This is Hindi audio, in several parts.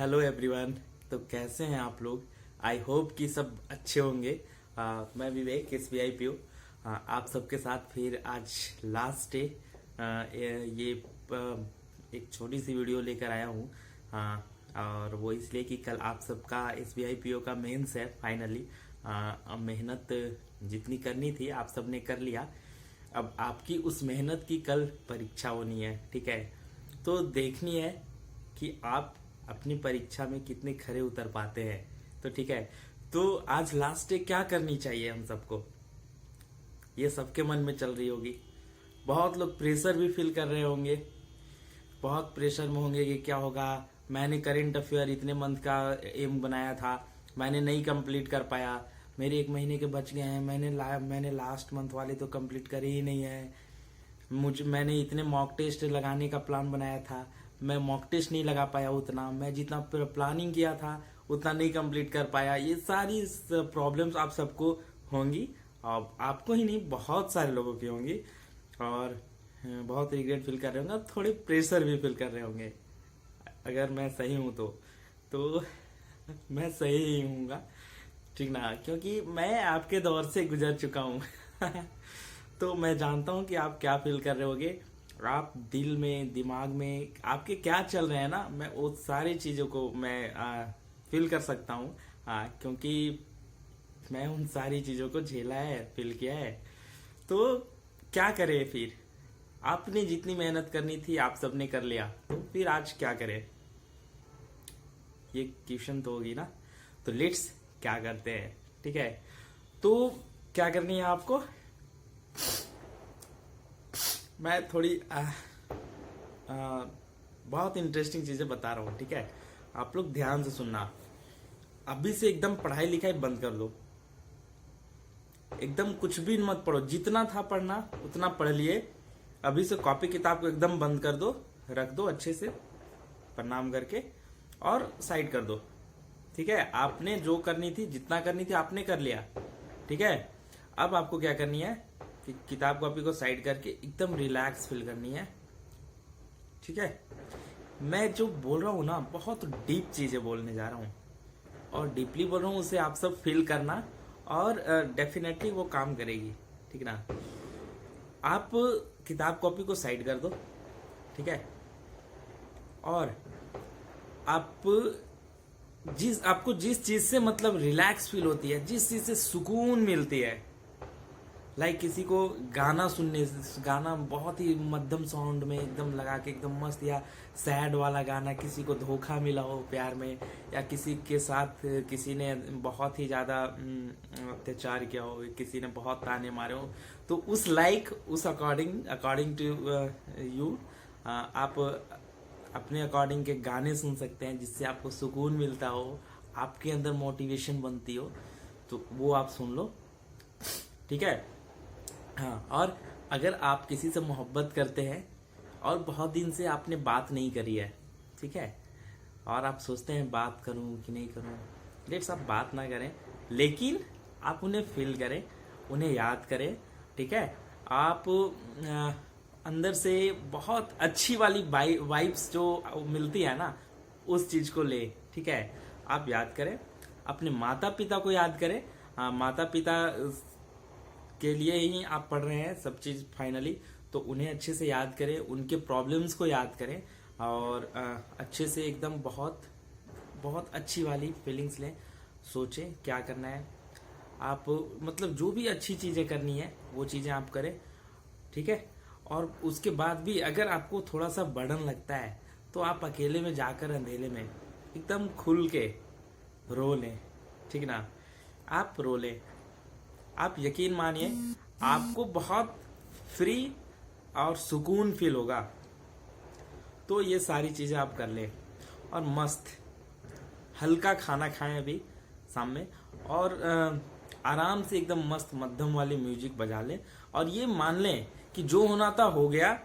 Hello everyone. तो कैसे हैं आप लोग? आई होप कि सब अच्छे होंगे। मैं विवेक SBI PO आप सबके साथ फिर आज लास्ट डे ये एक छोटी सी वीडियो लेकर आया हूँ। और वो इसलिए कि कल आप सबका SBI PO का मेंस है फाइनली। मेहनत जितनी करनी थी आप सबने कर लिया। अब आपकी उस मेहनत की कल परीक्षा होनी है, ठीक है? तो देखनी है कि आप अपनी परीक्षा में कितने खरे उतर पाते हैं। तो ठीक है, तो आज लास्ट डे क्या करनी चाहिए हम सबको, ये सबके मन में चल रही होगी। बहुत लोग प्रेशर भी फील कर रहे होंगे, बहुत प्रेशर में होंगे कि क्या होगा। मैंने करंट अफेयर इतने मंथ का एम बनाया था, मैंने नहीं कंप्लीट कर पाया। मेरे 1 महीने के बच गए हैं, मैंने लास्ट मंथ वाले तो कंप्लीट करे ही नहीं है। मैंने इतने मॉक टेस्ट लगाने का प्लान बनाया था, मैं मॉक टेस्ट नहीं लगा पाया उतना। मैं जितना प्लानिंग किया था उतना नहीं कंप्लीट कर पाया। ये सारी प्रॉब्लम्स आप सबको होंगी, और आपको ही नहीं बहुत सारे लोगों की होंगी। और बहुत रिग्रेट फील कर रहे होंगे, थोड़े प्रेशर भी फील कर रहे होंगे। अगर मैं सही हूं तो मैं सही ही हूँगा, ठीक ना? क्योंकि मैं आपके दौर से गुजर चुका हूँ। तो मैं जानता हूँ कि आप क्या फील कर रहे होगे, आप दिल में दिमाग में आपके क्या चल रहे हैं ना। मैं वो सारी चीज़ों को मैं फील कर सकता हूँ, क्योंकि मैं उन सारी चीज़ों को झेला है, फील किया है। तो क्या करें फिर? आपने जितनी मेहनत करनी थी आप सबने कर लिया, तो फिर आज क्या करें? ये क्वेश्चन तो होगी ना। तो लेट्स क्या करते हैं, ठीक है? तो क्या करनी है आपको? मैं थोड़ी बहुत इंटरेस्टिंग चीजें बता रहा हूँ, ठीक है? आप लोग ध्यान से सुनना। अभी से एकदम पढ़ाई लिखाई बंद कर दो, एकदम कुछ भी मत पढ़ो। जितना था पढ़ना उतना पढ़ लिए। अभी से कॉपी किताब को एकदम बंद कर दो, रख दो अच्छे से प्रणाम करके और साइड कर दो, ठीक है? आपने जो करनी थी, जितना करनी थी आपने कर लिया, ठीक है? अब आपको क्या करनी है कि किताब कॉपी को साइड करके एकदम रिलैक्स फील करनी है, ठीक है? मैं जो बोल रहा हूँ ना, बहुत डीप चीजें बोलने जा रहा हूँ, और डीपली बोल रहा हूँ, उसे आप सब फील करना, और डेफिनेटली वो काम करेगी, ठीक ना? आप किताब कॉपी को साइड कर दो, ठीक है? और आपको जिस चीज से मतलब रिलैक्स फील होती है, जिस चीज से सुकून मिलती है, लाइक किसी को गाना बहुत ही मध्यम साउंड में एकदम लगा के एकदम मस्त, या सैड वाला गाना, किसी को धोखा मिला हो प्यार में, या किसी के साथ किसी ने बहुत ही ज्यादा अत्याचार किया हो, किसी ने बहुत ताने मारे हो, तो उस अकॉर्डिंग टू यू आप अपने अकॉर्डिंग के गाने सुन सकते हैं, जिससे आपको सुकून मिलता हो, आपके अंदर मोटिवेशन बनती हो, तो वो आप सुन लो, ठीक है? हाँ, और अगर आप किसी से मोहब्बत करते हैं और बहुत दिन से आपने बात नहीं करी है, ठीक है, और आप सोचते हैं बात करूं कि नहीं करूं, लेट्स आप बात ना करें, लेकिन आप उन्हें फील करें, उन्हें याद करें, ठीक है? आप अंदर से बहुत अच्छी वाली वाइब्स जो मिलती है ना, उस चीज को ले, ठीक है? आप याद करें, अपने माता पिता को याद करें। माता पिता के लिए ही आप पढ़ रहे हैं सब चीज फाइनली, तो उन्हें अच्छे से याद करें, उनके प्रॉब्लम्स को याद करें, और अच्छे से एकदम बहुत बहुत अच्छी वाली फीलिंग्स लें, सोचें क्या करना है। आप मतलब जो भी अच्छी चीजें करनी है वो चीजें आप करें, ठीक है? और उसके बाद भी अगर आपको थोड़ा सा बर्डन लगता है, तो आप अकेले में जाकर अंधेरे में एकदम खुल के रो लें, ठीक ना? आप रो लें, आप यकीन मानिए आपको बहुत फ्री और सुकून फील होगा। तो ये सारी चीजें आप कर लें, और मस्त हल्का खाना खाएं अभी शाम में, और आराम से एकदम मस्त मध्यम वाली म्यूजिक बजा लें, और ये मान लें कि जो होना था हो गया।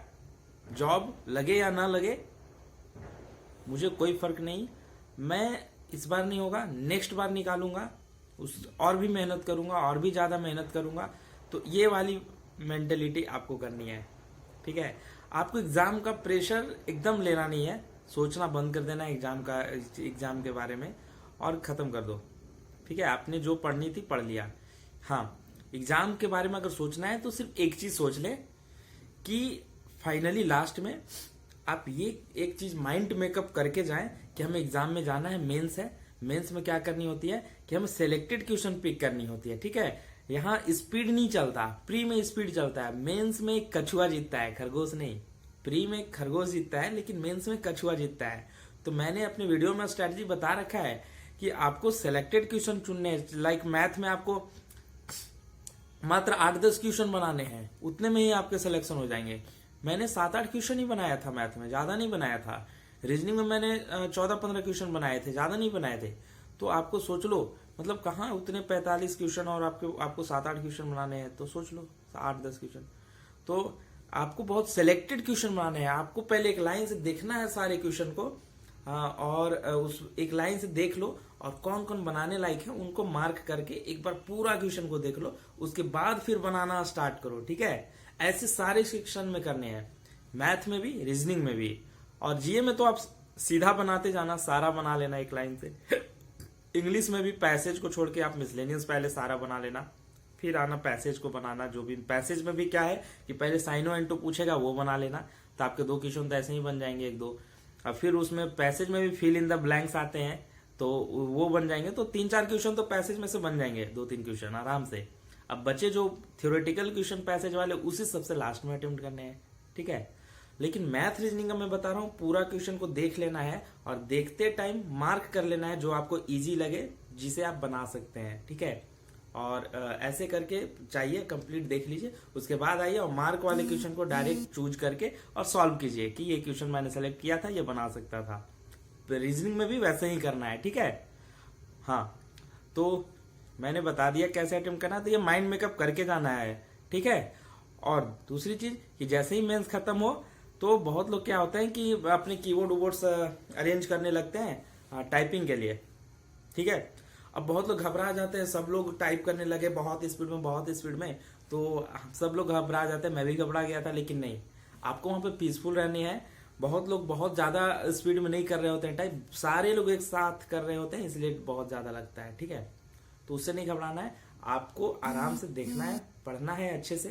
जॉब लगे या ना लगे मुझे कोई फर्क नहीं, मैं इस बार नहीं होगा, नेक्स्ट बार निकालूंगा, और भी मेहनत करूंगा, और भी ज्यादा मेहनत करूंगा। तो ये वाली मेंटेलिटी आपको करनी है, ठीक है? आपको एग्जाम का प्रेशर एकदम लेना नहीं है, सोचना बंद कर देना एग्जाम के बारे में और खत्म कर दो। ठीक है, आपने जो पढ़नी थी पढ़ लिया। हाँ, एग्जाम के बारे में अगर सोचना है तो सिर्फ एक चीज सोच ले कि फाइनली लास्ट में आप ये एक चीज माइंड मेकअप करके जाएं कि हमें एग्जाम में जाना है, मेंस है। मेंस में क्या करनी होती है कि हमें सिलेक्टेड क्वेश्चन पिक करनी होती है। ठीक है, यहाँ स्पीड नहीं चलता, प्री में स्पीड चलता है। मेंस में कछुआ जीतता है, खरगोश नहीं। प्री में खरगोश जीतता है लेकिन मेंस में कछुआ जीतता है। तो मैंने अपने वीडियो में स्ट्रेटजी बता रखा है कि आपको सिलेक्टेड क्वेश्चन चुनने, लाइक मैथ में आपको मात्र 8-10 क्वेश्चन बनाने हैं, उतने में ही आपके सिलेक्शन हो जाएंगे। मैंने 7-8 क्वेश्चन ही बनाया था मैथ में, ज्यादा नहीं बनाया था। रीजनिंग में मैंने 14-15 क्वेश्चन बनाए थे, ज्यादा नहीं बनाए थे। तो आपको सोच लो, मतलब कहाँ उतने 45 क्वेश्चन और आपको 7-8 क्वेश्चन बनाने हैं, तो सोच लो 8-10 क्वेश्चन। तो आपको बहुत सिलेक्टेड क्वेश्चन बनाने हैं। आपको पहले एक लाइन से देखना है सारे क्वेश्चन को, और उस एक लाइन से देख लो और कौन कौन बनाने लायक है उनको मार्क करके एक बार पूरा क्वेश्चन को देख लो, उसके बाद फिर बनाना स्टार्ट करो। ठीक है, ऐसे सारे सेक्शन में करने हैं, मैथ में भी, रीजनिंग में भी। और जीए में तो आप सीधा बनाते जाना, सारा बना लेना एक लाइन से। इंग्लिश में भी पैसेज को छोड़ के आप मिसलेनियस पहले सारा बना लेना, फिर आना पैसेज को बनाना। जो भी पैसेज में भी क्या है कि पहले साइनो एंटो पूछेगा वो बना लेना, तो आपके 2 क्वेश्चन तो ऐसे ही बन जाएंगे, 1-2। और फिर उसमें पैसेज में भी फिल इन द ब्लैंक्स आते हैं तो वो बन जाएंगे। तो 3-4 क्वेश्चन तो पैसेज में से बन जाएंगे, 2-3 क्वेश्चन आराम से। अब बचे जो थ्योरेटिकल क्वेश्चन पैसेज वाले, उसी सबसे लास्ट में अटेम्प्ट करने हैं। ठीक है, लेकिन मैथ रीजनिंग का मैं बता रहा हूँ, पूरा क्वेश्चन को देख लेना है और देखते टाइम मार्क कर लेना है जो आपको इजी लगे, जिसे आप बना सकते हैं। ठीक है, और ऐसे करके चाहिए कंप्लीट देख लीजिए, उसके बाद आइए और मार्क वाले क्वेश्चन को डायरेक्ट चूज करके और सॉल्व कीजिए कि ये क्वेश्चन मैंने सेलेक्ट किया था, ये बना सकता था। रीजनिंग में भी वैसे ही करना है। ठीक है, हाँ, तो मैंने बता दिया कैसे अटेम्प्ट करना है, तो ये माइंड मेकअप करके जाना है। ठीक है, और दूसरी चीज कि जैसे ही मेंस खत्म हो तो बहुत लोग क्या होता है कि अपने कीबोर्ड वोबोर्ड्स अरेंज करने लगते हैं टाइपिंग के लिए। ठीक है, अब बहुत लोग घबरा जाते हैं, सब लोग टाइप करने लगे बहुत स्पीड में, तो सब लोग घबरा जाते हैं। मैं भी घबरा गया था, लेकिन नहीं, आपको वहां पे पीसफुल रहनी है। बहुत लोग बहुत ज्यादा स्पीड में नहीं कर रहे होते हैं टाइप, सारे लोग एक साथ कर रहे होते हैं, इसलिए बहुत ज्यादा लगता है। ठीक है, तो उससे नहीं घबराना है, आपको आराम से देखना है, पढ़ना है अच्छे से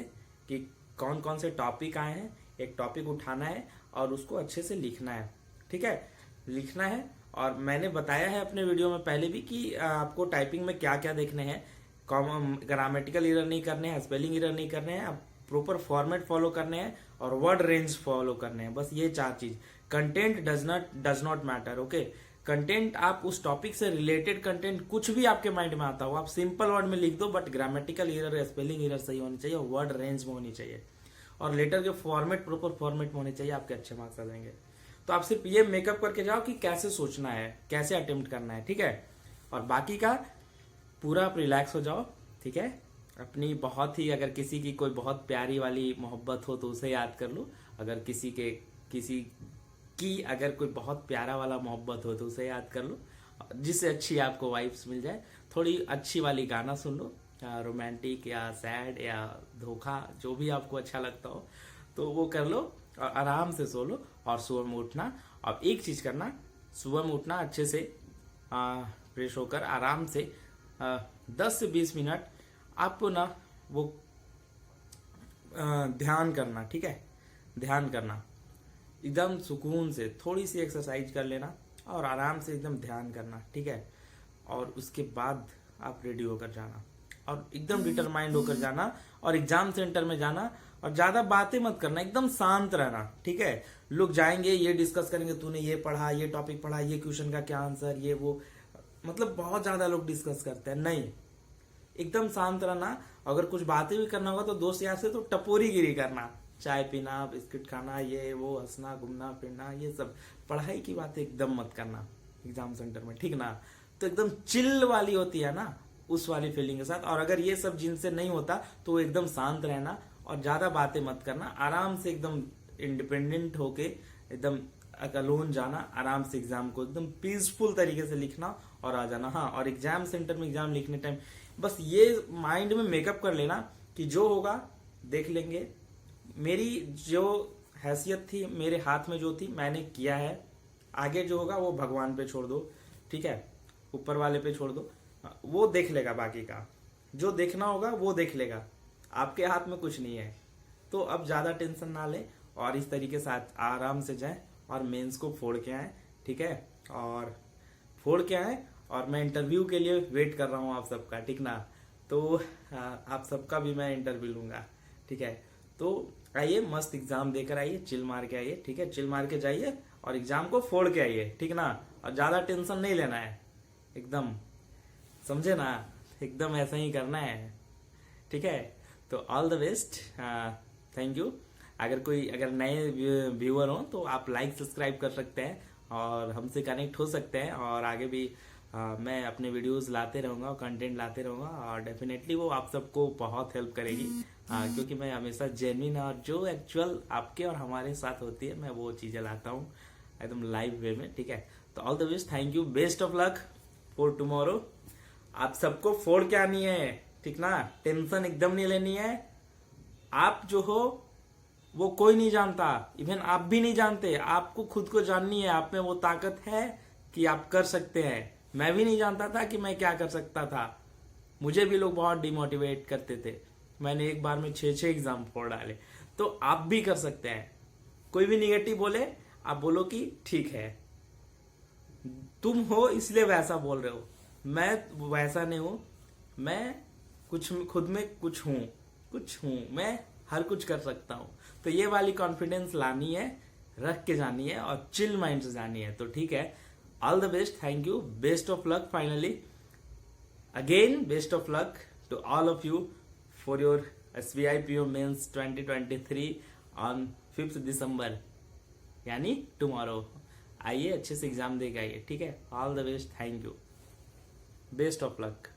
कि कौन कौन से टॉपिक आए हैं। एक टॉपिक उठाना है और उसको अच्छे से लिखना है। ठीक है, लिखना है। और मैंने बताया है अपने वीडियो में पहले भी कि आपको टाइपिंग में क्या क्या देखने हैं। ग्रामेटिकल एरर नहीं करने हैं, स्पेलिंग एरर नहीं करने हैं, प्रॉपर फॉर्मेट फॉलो करने हैं और वर्ड रेंज फॉलो करने हैं। बस ये 4 चीज। Content does not matter. Okay, content आप उस टॉपिक से रिलेटेड कंटेंट कुछ भी आपके माइंड में आता हो, आप सिंपल वर्ड में लिख दो, but grammatical error, spelling error सही होनी चाहिए, वर्ड रेंज में होनी चाहिए, और लेटर के फॉर्मेट प्रॉपर फॉर्मेट में होने चाहिए, आपके अच्छे मार्क्स आ जाएंगे। तो आप सिर्फ ये मेकअप करके जाओ कि कैसे सोचना है, कैसे अटेम्प्ट करना है। ठीक है, और बाकी का पूरा आप रिलैक्स हो जाओ। ठीक है, अपनी बहुत ही, अगर किसी की कोई बहुत प्यारी वाली मोहब्बत हो तो उसे याद कर लो। अगर किसी की अगर कोई बहुत प्यारा वाला मोहब्बत हो तो उसे याद कर लो, जिससे अच्छी आपको वाइब्स मिल जाए। थोड़ी अच्छी वाली गाना सुन लो, रोमांटिक या सैड या धोखा, जो भी आपको अच्छा लगता हो तो वो कर लो और आराम से सो लो। और सुबह में उठना, और एक चीज करना, सुबह में उठना अच्छे से फ्रेश होकर आराम से 10 से 20 मिनट आपको ना वो ध्यान करना। ठीक है, ध्यान करना एकदम सुकून से, थोड़ी सी एक्सरसाइज कर लेना और आराम से एकदम ध्यान करना। ठीक है, और उसके बाद आप रेडी होकर जाना और एकदम डिटरमाइंड होकर जाना और एग्जाम सेंटर में जाना, और ज्यादा बातें मत करना, एकदम शांत रहना। ठीक है, लोग जाएंगे ये डिस्कस करेंगे, तूने ये पढ़ा, ये टॉपिक पढ़ा, ये क्वेश्चन का क्या आंसर, ये वो, मतलब बहुत ज्यादा लोग डिस्कस करते हैं। नहीं, एकदम शांत रहना। अगर कुछ बातें भी करना होगा तो दोस्त यार से तो टपोरी गिरी करना, चाय पीना, बिस्किट खाना, ये वो, हंसना, घूमना फिरना, ये सब। पढ़ाई की बातें एकदम मत करना एग्जाम सेंटर में। ठीक ना, तो एकदम चिल वाली होती है ना, उस वाली फीलिंग के साथ। और अगर ये सब जिनसे नहीं होता तो एकदम शांत रहना और ज्यादा बातें मत करना, आराम से एकदम इंडिपेंडेंट होके एकदम अलोन जाना, आराम से एग्जाम को एकदम पीसफुल तरीके से लिखना और आ जाना। हाँ, और एग्जाम सेंटर में एग्जाम लिखने टाइम बस ये माइंड में मेकअप कर लेना कि जो होगा देख लेंगे। मेरी जो हैसियत थी, मेरे हाथ में जो थी, मैंने किया है, आगे जो होगा वो भगवान पे छोड़ दो, ठीक है, ऊपर वाले पे छोड़ दो, वो देख लेगा बाकी का, जो देखना होगा वो देख लेगा, आपके हाथ में कुछ नहीं है। तो अब ज्यादा टेंशन ना ले और इस तरीके से आराम से जाए और मेंस को फोड़ के आए, ठीक है, और फोड़ के आए। और मैं इंटरव्यू के लिए वेट कर रहा हूँ आप सबका, ठीक ना। तो आप सबका भी मैं इंटरव्यू लूंगा, ठीक है। तो आइए मस्त एग्जाम देकर आइए, चिल मार के आइए, ठीक है, चिल मार के जाइए और एग्जाम को फोड़ के आइए, ठीक ना। और ज्यादा टेंशन नहीं लेना है, एकदम समझे ना, एकदम ऐसा ही करना है, ठीक है। तो all the best, thank you. अगर नए व्यूअर हो तो आप लाइक सब्सक्राइब कर सकते हैं और हमसे कनेक्ट हो सकते हैं, और आगे भी मैं अपने वीडियोस लाते रहूंगा और कंटेंट लाते रहूंगा, और डेफिनेटली वो आप सबको बहुत हेल्प करेगी, क्योंकि मैं हमेशा जेन्युइन और जो एक्चुअल आपके और हमारे साथ होती है मैं वो चीजें लाता हूँ एकदम लाइव वे में, ठीक है। तो all the best, thank you, best of luck for tomorrow. आप सबको फोड़ के आनी है, ठीक ना, टेंशन एकदम नहीं लेनी है। आप जो हो वो कोई नहीं जानता, इवन आप भी नहीं जानते, आपको खुद को जाननी है, आप में वो ताकत है कि आप कर सकते हैं। मैं भी नहीं जानता था कि मैं क्या कर सकता था, मुझे भी लोग बहुत डिमोटिवेट करते थे, मैंने एक बार में 6 एग्जाम फोड़ डाले। तो आप भी कर सकते हैं, कोई भी निगेटिव बोले आप बोलो कि ठीक है, तुम हो इसलिए वैसा बोल रहे हो, मैं वैसा नहीं हूं, मैं कुछ खुद में कुछ हूं, मैं हर कुछ कर सकता हूं। तो ये वाली कॉन्फिडेंस लानी है, रख के जानी है और चिल माइंड से जानी है। तो ठीक है, all the best, thank you, best of luck, finally again best of luck to all of you for your SBI PO mains 2023 on 5 December, यानी टुमारो। आइए अच्छे से एग्जाम दे के आइए, ठीक है। All the best, thank you, best of luck.